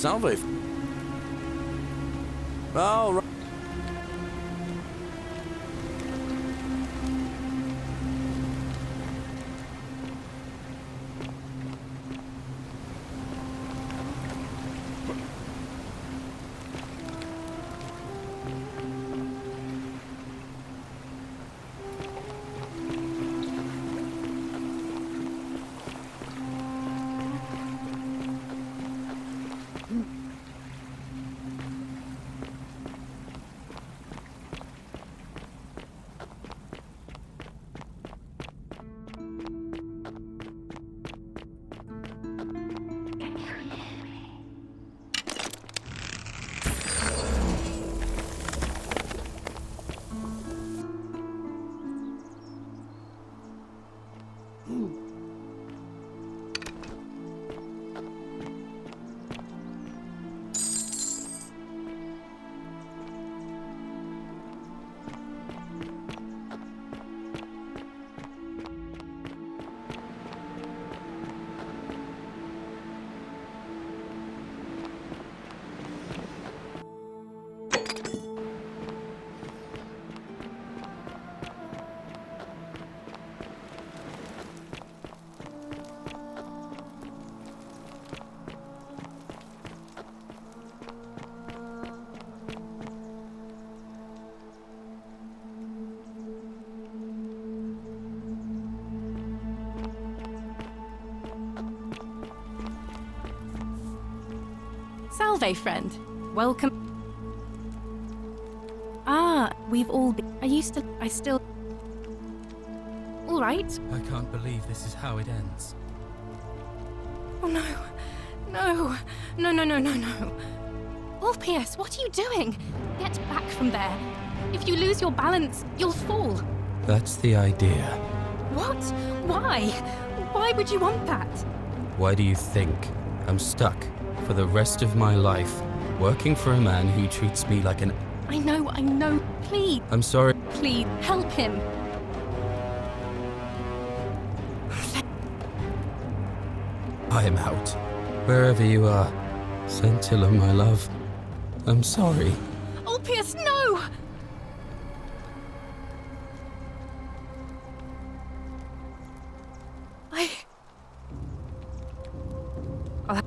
Salve. All right. Salve, friend. Welcome. Ah, we've all been... I still... All right. I can't believe this is how it ends. Oh, no. No. No, no, no, no, no. Orpheus, what are you doing? Get back from there. If you lose your balance, you'll fall. That's the idea. What? Why? Why would you want that? Why do you think I'm stuck for the rest of my life, working for a man who treats me like an... I know. Please, I'm sorry. please, help him. I am out. Wherever you are, Scintilla, my love. I'm sorry. Orpheus, no! I'll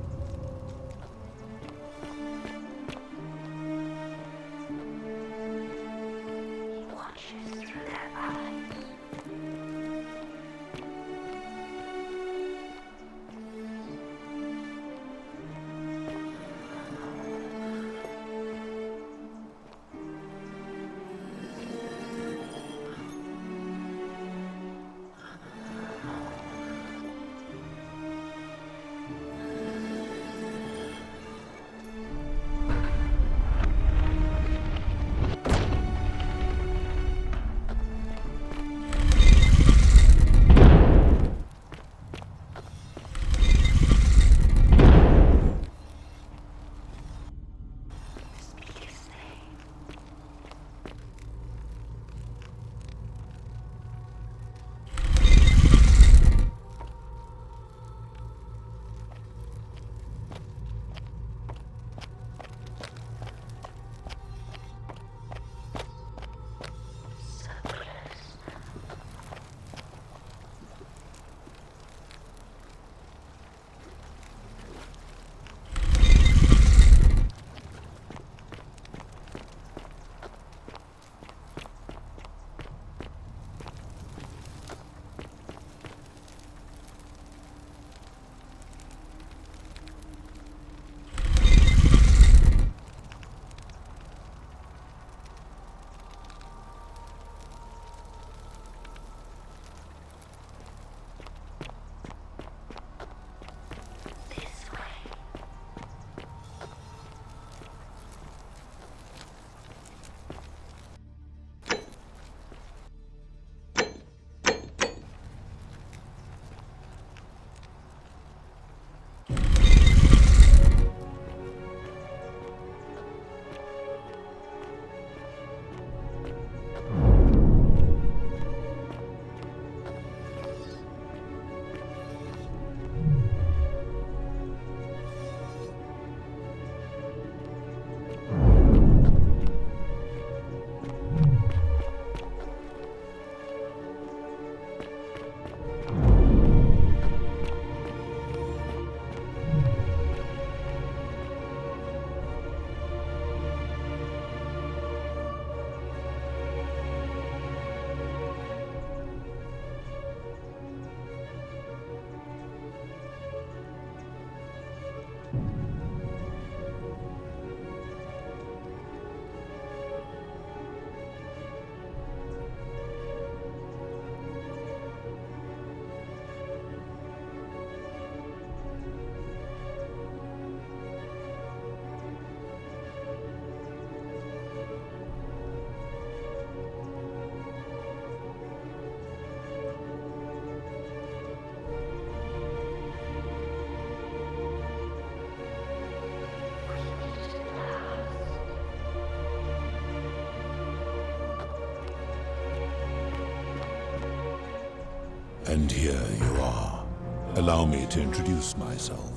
And here you are. Allow me to introduce myself.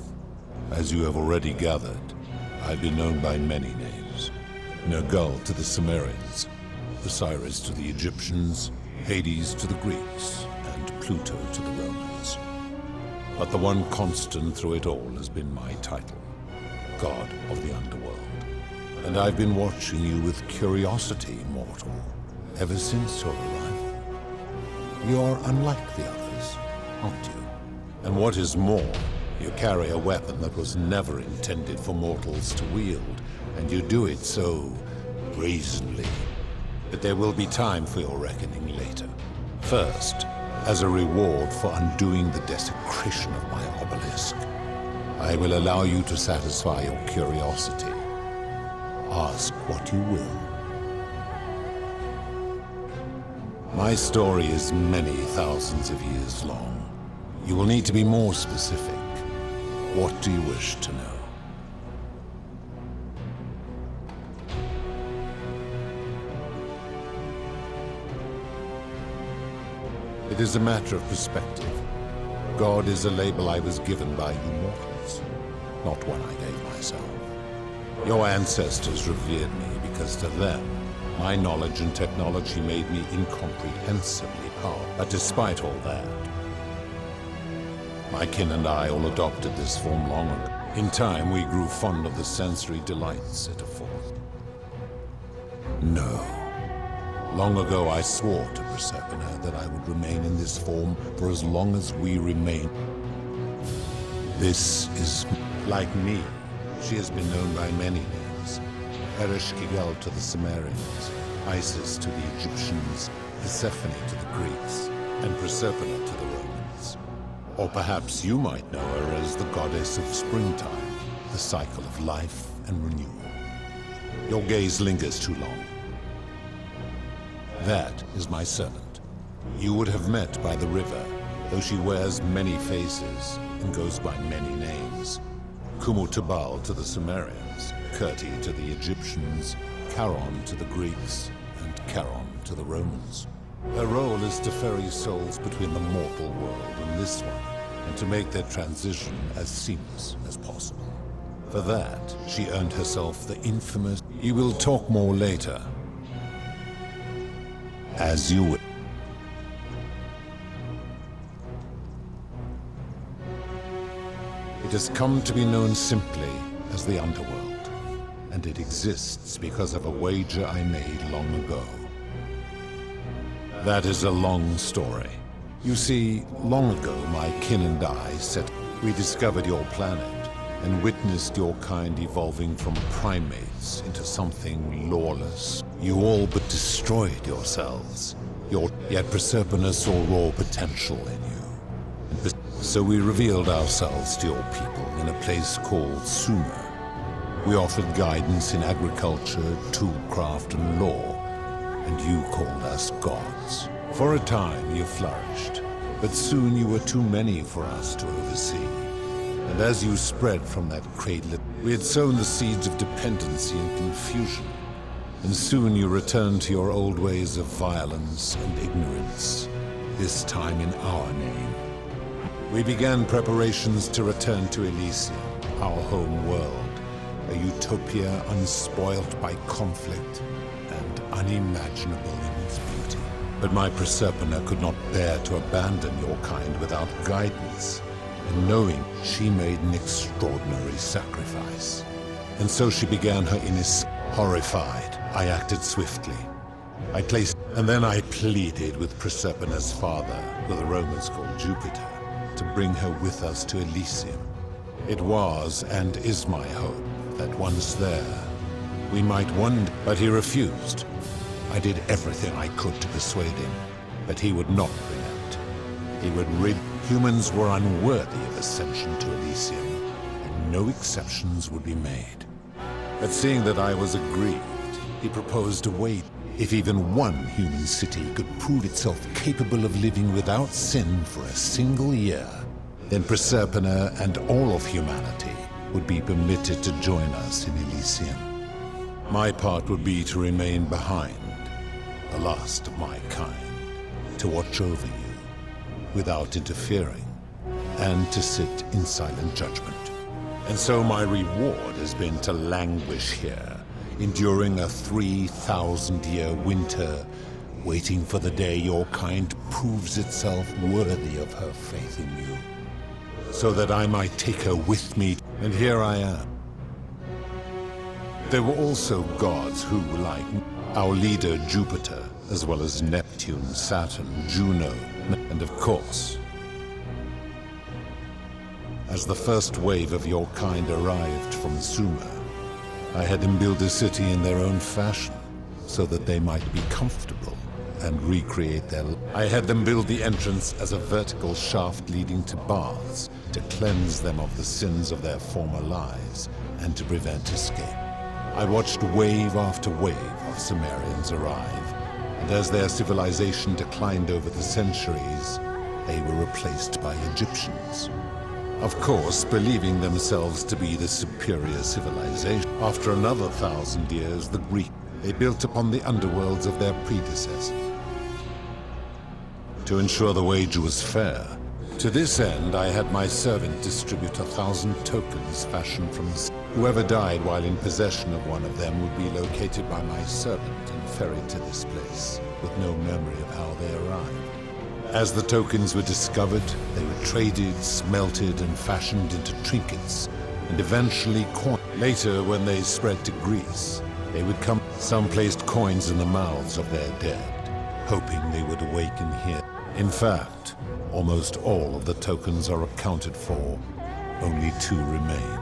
As you have already gathered, I've been known by many names. Nergal to the Sumerians, Osiris to the Egyptians, Hades to the Greeks, and Pluto to the Romans. But the one constant through it all has been my title, God of the Underworld. And I've been watching you with curiosity, mortal, ever since your arrival. You're unlike the others, aren't you? And what is more, you carry a weapon that was never intended for mortals to wield, and you do it so brazenly. But there will be time for your reckoning later. First, as a reward for undoing the desecration of my obelisk, I will allow you to satisfy your curiosity. Ask what you will. My story is many thousands of years long. You will need to be more specific. What do you wish to know? It is a matter of perspective. God is a label I was given by you mortals, not one I gave myself. Your ancestors revered me because to them, my knowledge and technology made me incomprehensibly powerful. But despite all that, my kin and I all adopted this form long ago. In time, we grew fond of the sensory delights it affords. No. Long ago, I swore to Proserpina that I would remain in this form for as long as we remain. This is like me. She has been known by many names. Ereshkigal to the Sumerians, Isis to the Egyptians, Persephone to the Greeks, and Proserpina to the Romans. Or perhaps you might know her as the goddess of springtime, the cycle of life and renewal. Your gaze lingers too long. That is my servant. You would have met by the river, though she wears many faces and goes by many names. Kumutubal to the Sumerians, Kirti to the Egyptians, Charon to the Greeks, and Charon to the Romans. Her role is to ferry souls between the mortal world and this one, and to make their transition as seamless as possible. For that, she earned herself the infamous... You will talk more later. As you will. It has come to be known simply as the Underworld, and it exists because of a wager I made long ago. That is a long story. You see, long ago my kin and I we discovered your planet and witnessed your kind evolving from primates into something lawless. You all but destroyed yourselves. Yet Proserpina saw raw potential in you. So we revealed ourselves to your people in a place called Sumer. We offered guidance in agriculture, toolcraft, and law, and you called us gods. For a time you flourished, but soon you were too many for us to oversee. And as you spread from that cradle, we had sown the seeds of dependency and confusion. And soon you returned to your old ways of violence and ignorance, this time in our name. We began preparations to return to Elysium, our home world, a utopia unspoilt by conflict and unimaginable in its beauty. But my Proserpina could not bear to abandon your kind without guidance. And knowing, she made an extraordinary sacrifice. And so she began her horrified. I acted swiftly. And then I pleaded with Proserpina's father, who the Romans called Jupiter, to bring her with us to Elysium. It was and is my hope that once there, we might one day... But he refused. I did everything I could to persuade him, but he would not relent. He would rid... Humans were unworthy of ascension to Elysium, and no exceptions would be made. But seeing that I was aggrieved, he proposed a way. If even one human city could prove itself capable of living without sin for a single year, then Proserpina and all of humanity would be permitted to join us in Elysium. My part would be to remain behind, the last of my kind, to watch over you, without interfering, and to sit in silent judgment. And so my reward has been to languish here, enduring a 3,000-year winter, waiting for the day your kind proves itself worthy of her faith in you, so that I might take her with me, and here I am. There were also gods who, like our leader Jupiter, as well as Neptune, Saturn, Juno, and of course, as the first wave of your kind arrived from Sumer, I had them build a city in their own fashion, so that they might be comfortable and recreate their life. I had them build the entrance as a vertical shaft leading to baths, to cleanse them of the sins of their former lives, and to prevent escape. I watched wave after wave of Sumerians arrive, and as their civilization declined over the centuries, they were replaced by Egyptians. Of course, believing themselves to be the superior civilization. After another 1,000 years, the Greeks, they built upon the underworlds of their predecessors. To ensure the wage was fair, to this end I had my servant distribute 1,000 tokens fashioned from the sea. Whoever died while in possession of one of them would be located by my servant and ferried to this place, with no memory of how they arrived. As the tokens were discovered, they were traded, smelted, and fashioned into trinkets, and eventually coined. Later, when they spread to Greece, they would come. Some placed coins in the mouths of their dead, hoping they would awaken here. In fact, almost all of the tokens are accounted for. Only 2 remain.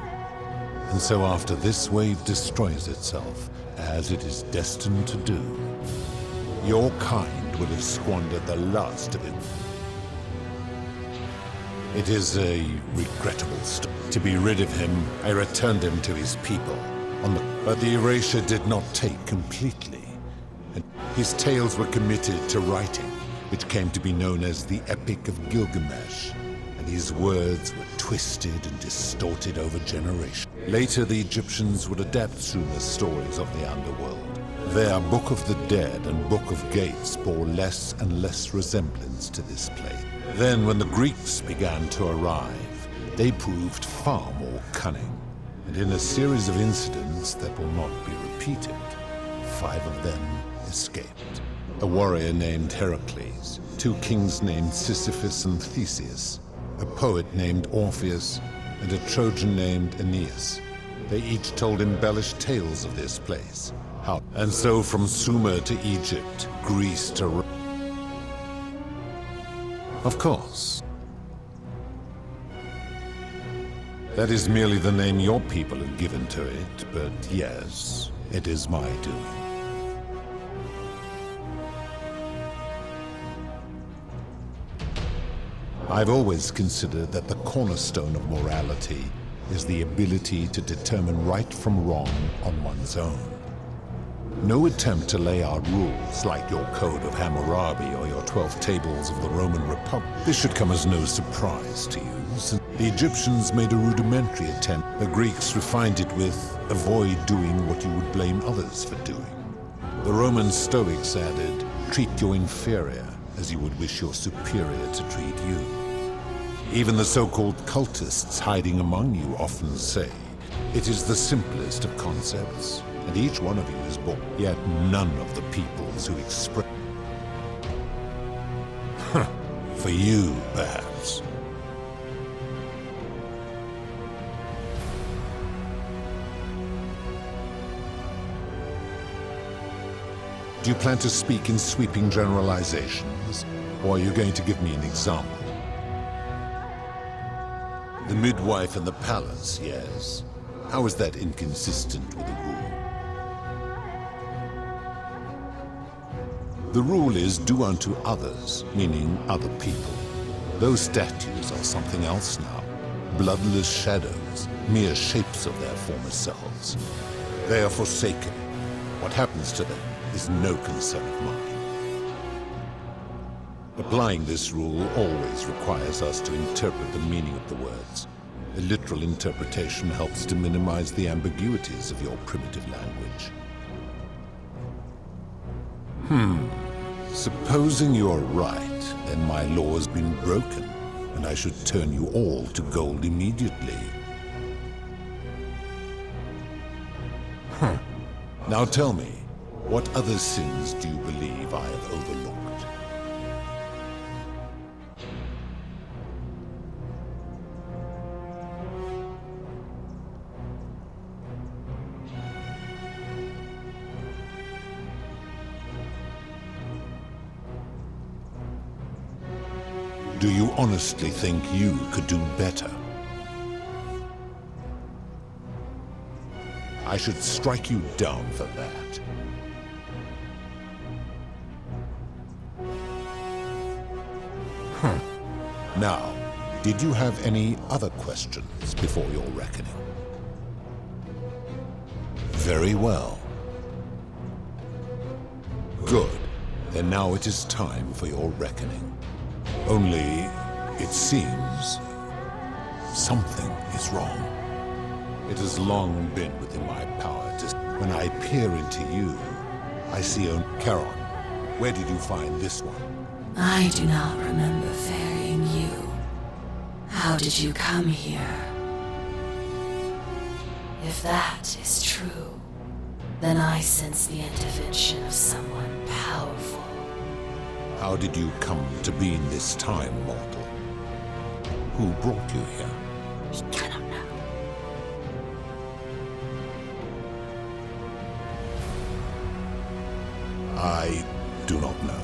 And so after this wave destroys itself, as it is destined to do, your kind will have squandered the last of it. It is a regrettable story. To be rid of him, I returned him to his people. But the erasure did not take completely. And his tales were committed to writing, which came to be known as the Epic of Gilgamesh, and his words were twisted and distorted over generations. Later, the Egyptians would adapt Sumer's stories of the underworld. Their Book of the Dead and Book of Gates bore less and less resemblance to this place. Then, when the Greeks began to arrive, they proved far more cunning, and in a series of incidents that will not be repeated, 5 of them escaped. A warrior named Hercules, 2 kings named Sisyphus and Theseus, a poet named Orpheus, and a Trojan named Aeneas. They each told embellished tales of this place. And so from Sumer to Egypt, Greece to Rome. Of course. That is merely the name your people have given to it, but yes, it is my doing. I've always considered that the cornerstone of morality is the ability to determine right from wrong on one's own. No attempt to lay out rules like your Code of Hammurabi or your 12 Tables of the Roman Republic. This should come as no surprise to you, since the Egyptians made a rudimentary attempt. The Greeks refined it with, avoid doing what you would blame others for doing. The Roman Stoics added, treat your inferior as you would wish your superior to treat you. Even the so-called cultists hiding among you often say, it is the simplest of concepts, and each one of you is born, yet none of the peoples who express. For you, perhaps. Do you plan to speak in sweeping generalizations, or are you going to give me an example? The midwife and the palace, yes. How is that inconsistent with the rule? The rule is do unto others, meaning other people. Those statues are something else now. Bloodless shadows, mere shapes of their former selves. They are forsaken. What happens to them is no concern of mine. Applying this rule always requires us to interpret the meaning of the words. A literal interpretation helps to minimize the ambiguities of your primitive language. Supposing you're right, then my law has been broken, and I should turn you all to gold immediately. Now tell me, what other sins do you believe I have overlooked? Do you honestly think you could do better? I should strike you down for that. Now, did you have any other questions before your reckoning? Very well. Good. Then now it is time for your reckoning. Only, it seems, something is wrong. It has long been within my power to... When I peer into you, I see a... Charon, where did you find this one? I do not remember ferrying you. How did you come here? If that is true, then I sense the intervention of someone powerful. How did you come to be in this time, mortal? Who brought you here? We cannot know. I do not know.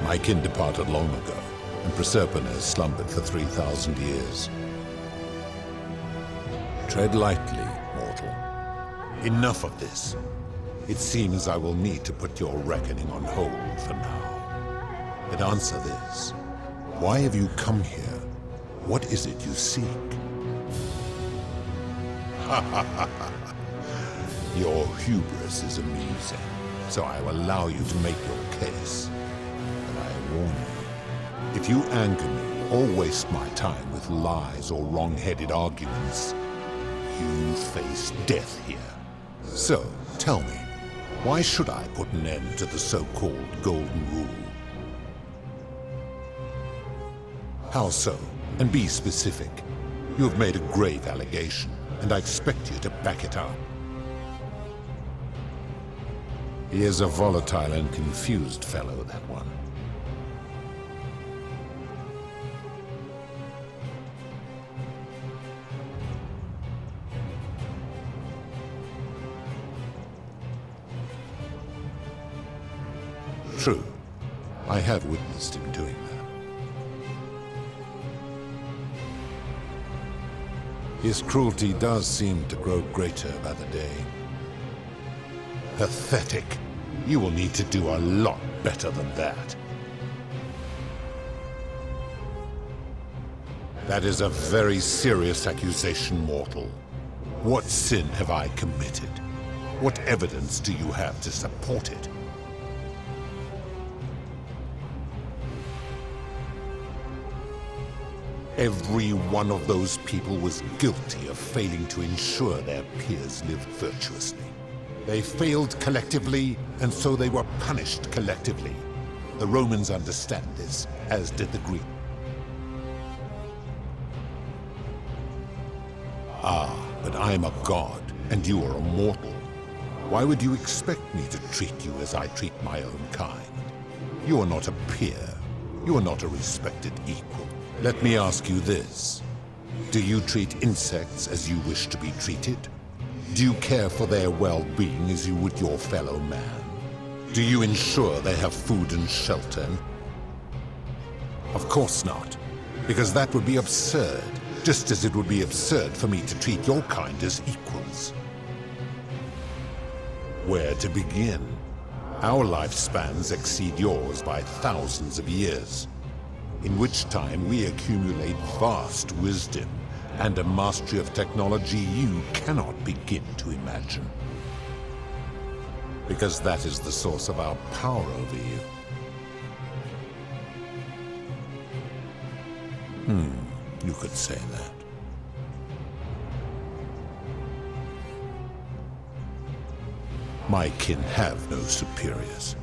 My kin departed long ago, and Proserpine has slumbered for 3,000 years. Tread lightly, mortal. Enough of this. It seems I will need to put your reckoning on hold for now. But answer this. Why have you come here? What is it you seek? Your hubris is amusing, so I will allow you to make your case. But I warn you, if you anger me or waste my time with lies or wrong-headed arguments, you face death here. So, tell me, why should I put an end to the so-called Golden Rule? How so? And be specific. You have made a grave allegation, and I expect you to back it up. He is a volatile and confused fellow, that one. True. I have witnessed him doing that. His cruelty does seem to grow greater by the day. Pathetic. You will need to do a lot better than that. That is a very serious accusation, mortal. What sin have I committed? What evidence do you have to support it? Every one of those people was guilty of failing to ensure their peers lived virtuously. They failed collectively, and so they were punished collectively. The Romans understand this, as did the Greeks. Ah, but I am a god, and you are a mortal. Why would you expect me to treat you as I treat my own kind? You are not a peer. You are not a respected equal. Let me ask you this. Do you treat insects as you wish to be treated? Do you care for their well-being as you would your fellow man? Do you ensure they have food and shelter? Of course not, because that would be absurd, just as it would be absurd for me to treat your kind as equals. Where to begin? Our lifespans exceed yours by thousands of years, in which time we accumulate vast wisdom and a mastery of technology you cannot begin to imagine. Because that is the source of our power over you. You could say that. My kin have no superiors.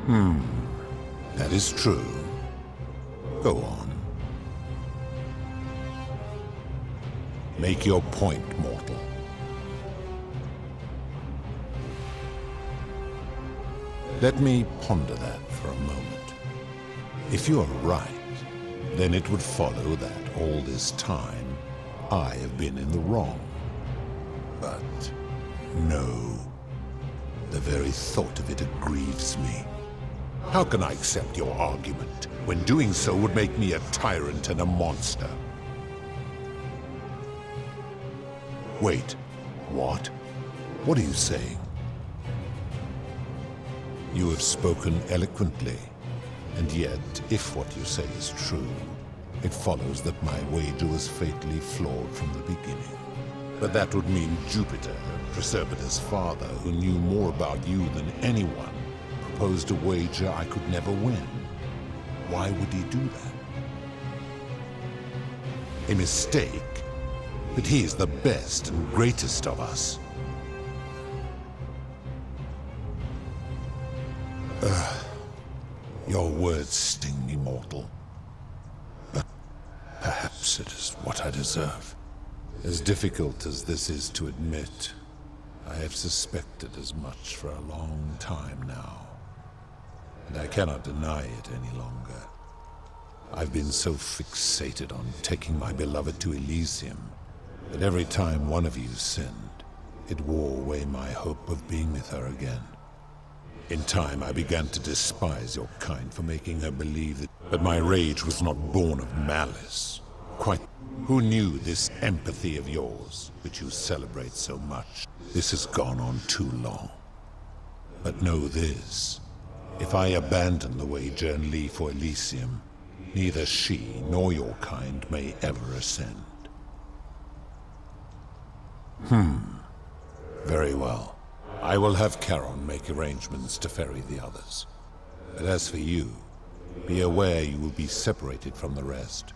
That is true. Go on. Make your point, mortal. Let me ponder that for a moment. If you are right, then it would follow that all this time I have been in the wrong. But no. The very thought of it grieves me. How can I accept your argument when doing so would make me a tyrant and a monster? Wait, what? What are you saying? You have spoken eloquently, and yet, if what you say is true, it follows that my wager was fatally flawed from the beginning. But that would mean Jupiter, Proserpina's father, who knew more about you than anyone, proposed a wager I could never win. Why would he do that? A mistake? But he is the best and greatest of us. Your words sting me, mortal. But perhaps it is what I deserve. As difficult as this is to admit, I have suspected as much for a long time now. And I cannot deny it any longer. I've been so fixated on taking my beloved to Elysium that every time one of you sinned, it wore away my hope of being with her again. In time, I began to despise your kind for making her believe that my rage was not born of malice. Quite. Who knew this empathy of yours, which you celebrate so much? This has gone on too long. But know this. If I abandon the wager and leave for Elysium, neither she nor your kind may ever ascend. Very well. I will have Charon make arrangements to ferry the others. But as for you, be aware you will be separated from the rest.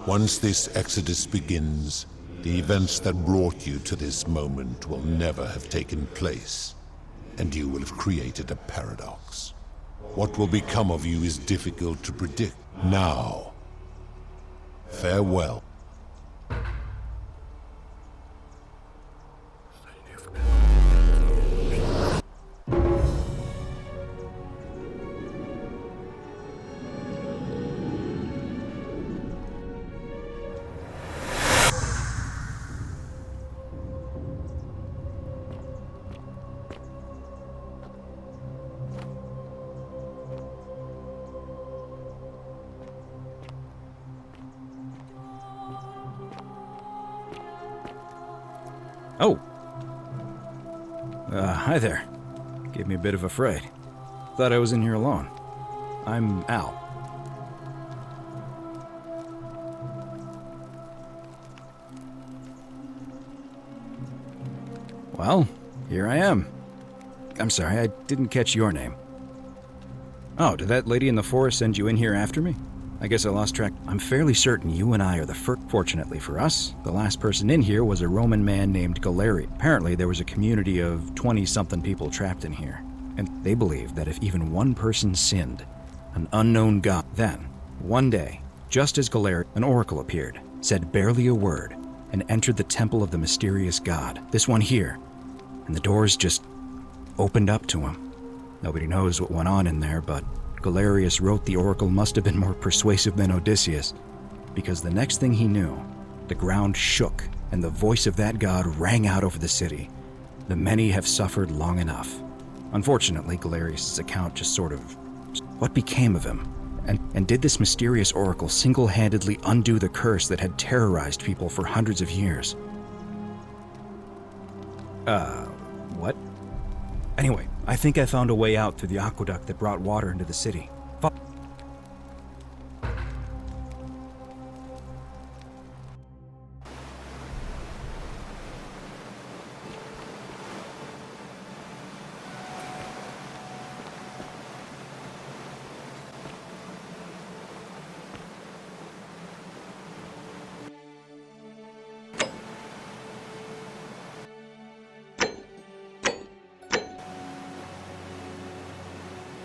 Once this exodus begins, the events that brought you to this moment will never have taken place, and you will have created a paradox. What will become of you is difficult to predict. Now, farewell. Oh. Hi there. Gave me a bit of a fright. Thought I was in here alone. I'm Al. Well, here I am. I'm sorry, I didn't catch your name. Oh, did that lady in the forest send you in here after me? I guess I lost track. I'm fairly certain you and I are the first. Fortunately for us, the last person in here was a Roman man named Galerius. Apparently, there was a community of 20-something people trapped in here, and they believed that if even one person sinned, an unknown god. Then, one day, just as Galerius, an oracle appeared, said barely a word, and entered the temple of the mysterious god. This one here, and the doors just opened up to him. Nobody knows what went on in there, but Galerius wrote the oracle must have been more persuasive than Odysseus, because the next thing he knew, the ground shook and the voice of that god rang out over the city. The many have suffered long enough. Unfortunately, Galerius' account just sort of... What became of him? And did this mysterious oracle single-handedly undo the curse that had terrorized people for hundreds of years? What? Anyway, I think I found a way out through the aqueduct that brought water into the city.